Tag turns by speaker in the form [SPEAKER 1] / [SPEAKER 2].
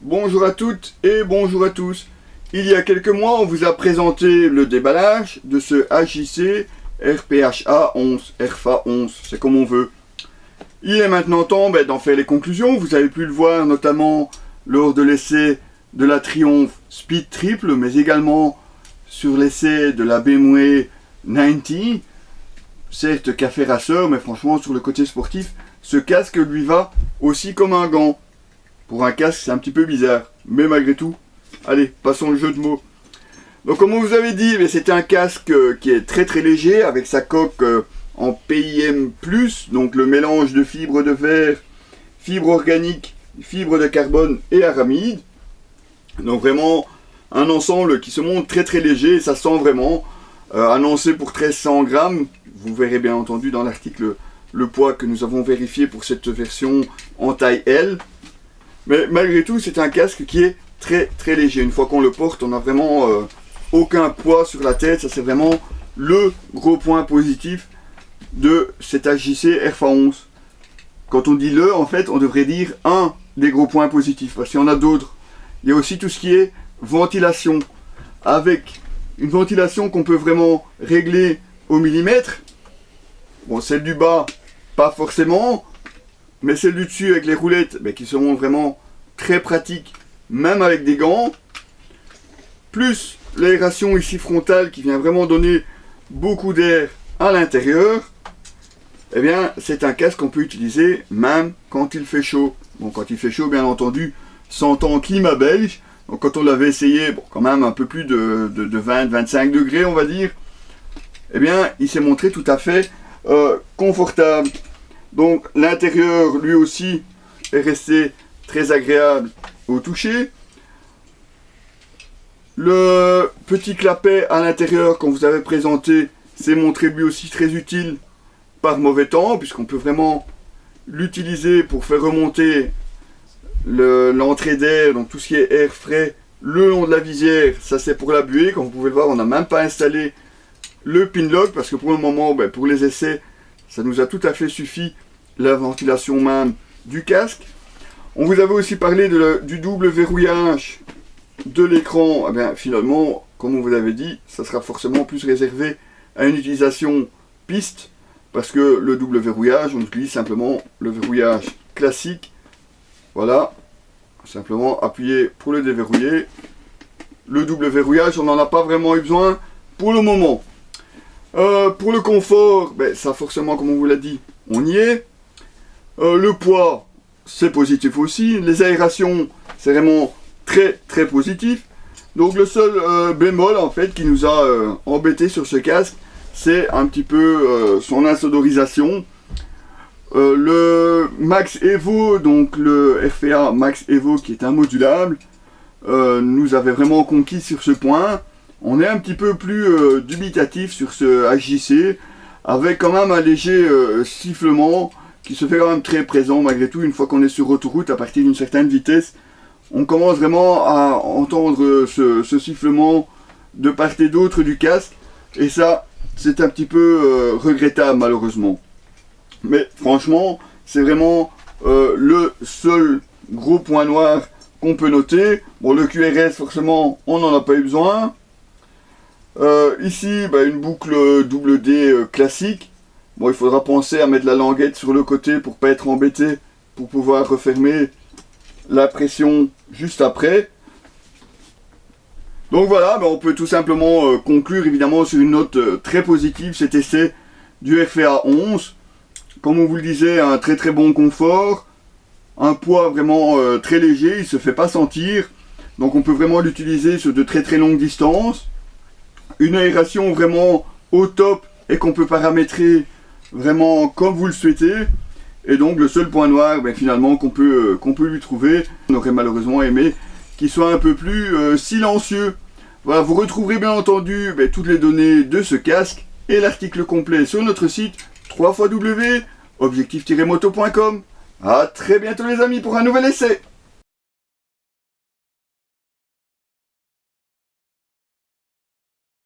[SPEAKER 1] Bonjour à toutes et bonjour à tous. Il y a quelques mois, on vous a présenté le déballage de ce HJC RPHA 11, RFA 11, c'est comme on veut. Il est maintenant temps d'en faire les conclusions. Vous avez pu le voir notamment lors de l'essai de la Triumph Speed Triple, mais également sur l'essai de la BMW 90. Certes, café racer, mais franchement, sur le côté sportif, ce casque lui va aussi comme un gant. Pour un casque, c'est un petit peu bizarre, mais malgré tout, allez, passons le jeu de mots. Donc comme on vous avait dit, c'est un casque qui est très léger, avec sa coque en PIM+, donc le mélange de fibres de verre, fibres organiques, fibres de carbone et aramide. Donc vraiment un ensemble qui se montre très léger, et ça sent vraiment, annoncé pour 1300 grammes. Vous verrez bien entendu dans l'article le poids que nous avons vérifié pour cette version en taille L. Mais malgré tout, c'est un casque qui est très léger. Une fois qu'on le porte, on n'a vraiment aucun poids sur la tête. Ça, c'est vraiment le gros point positif de cet HJC RFA 11. Quand on dit le, en fait, on devrait dire un des gros points positifs, parce qu'il y en a d'autres. Il y a aussi tout ce qui est ventilation, avec une ventilation qu'on peut vraiment régler au millimètre. Bon, celle du bas, pas forcément, mais celle du dessus avec les roulettes, qui seront vraiment très pratiques, même avec des gants. Plus l'aération ici frontale qui vient vraiment donner beaucoup d'air à l'intérieur. Eh bien, c'est un casque qu'on peut utiliser même quand il fait chaud. Bon, quand il fait chaud, bien entendu, 100 ans climat belge. Donc quand on l'avait essayé, bon, quand même un peu plus de 20-25 degrés, on va dire, eh bien, il s'est montré tout à fait confortable. Donc l'intérieur, lui aussi, est resté très agréable au toucher. Le petit clapet à l'intérieur qu'on vous avait présenté s'est montré lui aussi très utile par mauvais temps, puisqu'on peut vraiment l'utiliser pour faire remonter l'entrée d'air, donc tout ce qui est air frais, le long de la visière. Ça, c'est pour la buée. Comme vous pouvez le voir, on n'a même pas installé le pinlock, parce que pour le moment, pour les essais, ça nous a tout à fait suffi la ventilation même du casque. On vous avait aussi parlé du double verrouillage de l'écran. Eh bien, finalement, comme on vous l'avait dit, ça sera forcément plus réservé à une utilisation piste, parce que le double verrouillage, on utilise simplement le verrouillage classique. Voilà, simplement appuyer pour le déverrouiller. Le double verrouillage, on n'en a pas vraiment eu besoin pour le moment. Pour le confort, ça forcément, comme on vous l'a dit, on y est. Le poids, c'est positif aussi. Les aérations, c'est vraiment très positif. Donc le seul bémol en fait qui nous a embêté sur ce casque, c'est un petit peu son insonorisation. Le Max Evo, donc le RFA Max Evo qui est un modulable, nous avait vraiment conquis sur ce point. On est un petit peu plus dubitatif sur ce HJC, avec quand même un léger sifflement qui se fait quand même très présent malgré tout. Une fois qu'on est sur autoroute, à partir d'une certaine vitesse, on commence vraiment à entendre ce sifflement de part et d'autre du casque, et ça, c'est un petit peu regrettable malheureusement. Mais franchement, c'est vraiment le seul gros point noir qu'on peut noter. Bon, le QRS, forcément, on n'en a pas eu besoin. Ici, une boucle double D classique. Bon, il faudra penser à mettre la languette sur le côté pour pas être embêté, pour pouvoir refermer la pression juste après. Donc voilà, on peut tout simplement conclure évidemment sur une note très positive cet essai du RFA 11. Comme on vous le disait, un très bon confort, un poids vraiment très léger, il ne se fait pas sentir, donc on peut vraiment l'utiliser sur de très longues distances. Une aération vraiment au top et qu'on peut paramétrer vraiment comme vous le souhaitez. Et donc le seul point noir finalement qu'on peut lui trouver, on aurait malheureusement aimé qu'il soit un peu plus silencieux. Voilà, vous retrouverez bien entendu toutes les données de ce casque et l'article complet sur notre site www.objectif-moto.com. A très bientôt les amis pour un nouvel essai.